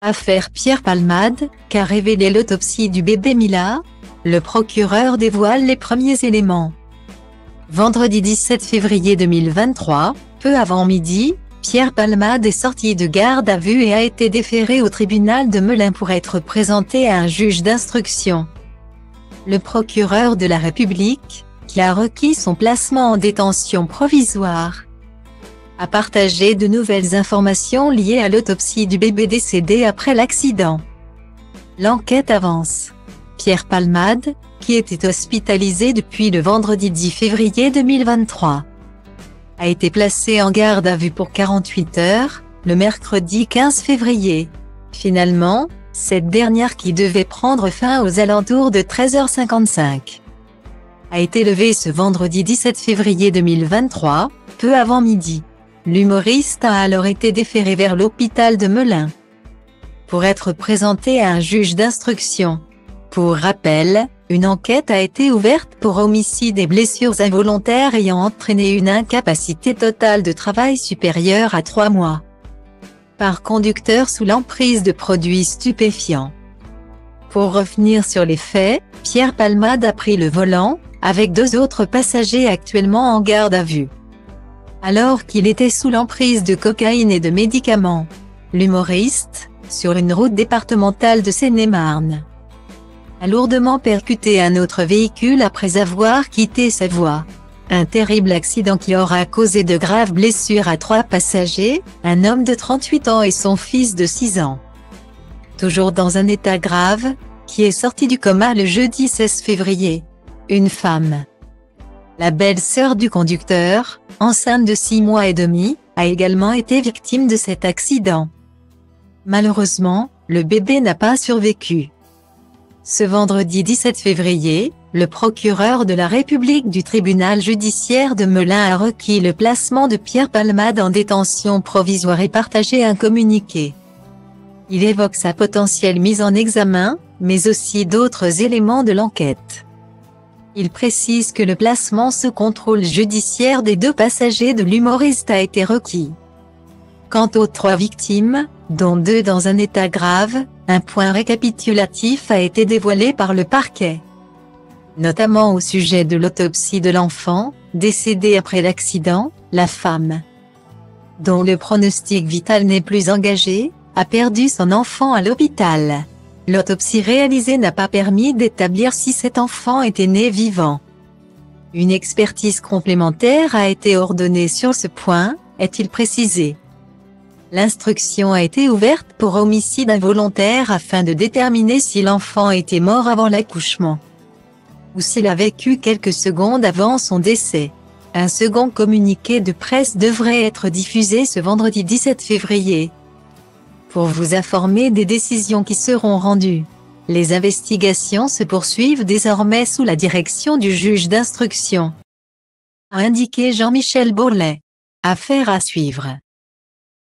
Affaire Pierre Palmade, qu'a révélé l'autopsie du bébé Mila? Le procureur dévoile les premiers éléments. Vendredi 17 février 2023, peu avant midi, Pierre Palmade est sorti de garde à vue et a été déféré au tribunal de Melun pour être présenté à un juge d'instruction. Le procureur de la République, qui a requis son placement en détention provisoire, a partagé de nouvelles informations liées à l'autopsie du bébé décédé après l'accident. L'enquête avance. Pierre Palmade, qui était hospitalisé depuis le vendredi 10 février 2023, a été placé en garde à vue pour 48 heures, le mercredi 15 février. Finalement, cette dernière, qui devait prendre fin aux alentours de 13h55, a été levée ce vendredi 17 février 2023, peu avant midi. L'humoriste a alors été déféré vers l'hôpital de Melun pour être présenté à un juge d'instruction. Pour rappel, une enquête a été ouverte pour homicide et blessures involontaires ayant entraîné une incapacité totale de travail supérieure à 3 mois par conducteur sous l'emprise de produits stupéfiants. Pour revenir sur les faits, Pierre Palmade a pris le volant, avec 2 autres passagers actuellement en garde à vue, alors qu'il était sous l'emprise de cocaïne et de médicaments. L'humoriste, sur une route départementale de Seine-et-Marne, a lourdement percuté un autre véhicule après avoir quitté sa voie. Un terrible accident qui aura causé de graves blessures à 3 passagers, un homme de 38 ans et son fils de 6 ans, toujours dans un état grave, qui est sorti du coma le jeudi 16 février. Une femme, la belle-sœur du conducteur, enceinte de 6 mois et demi, a également été victime de cet accident. Malheureusement, le bébé n'a pas survécu. Ce vendredi 17 février, le procureur de la République du tribunal judiciaire de Melun a requis le placement de Pierre Palmade en détention provisoire et partagé un communiqué. Il évoque sa potentielle mise en examen, mais aussi d'autres éléments de l'enquête. Il précise que le placement sous contrôle judiciaire des 2 passagers de l'humoriste a été requis. Quant aux 3 victimes, dont 2 dans un état grave, un point récapitulatif a été dévoilé par le parquet, notamment au sujet de l'autopsie de l'enfant, décédé après l'accident. La femme, dont le pronostic vital n'est plus engagé, a perdu son enfant à l'hôpital. L'autopsie réalisée n'a pas permis d'établir si cet enfant était né vivant. Une expertise complémentaire a été ordonnée sur ce point, est-il précisé. L'instruction a été ouverte pour homicide involontaire afin de déterminer si l'enfant était mort avant l'accouchement ou s'il a vécu quelques secondes avant son décès. Un second communiqué de presse devrait être diffusé ce vendredi 17 février. Pour vous informer des décisions qui seront rendues. Les investigations se poursuivent désormais sous la direction du juge d'instruction, a indiqué Jean-Michel Bourlet. Affaire à suivre.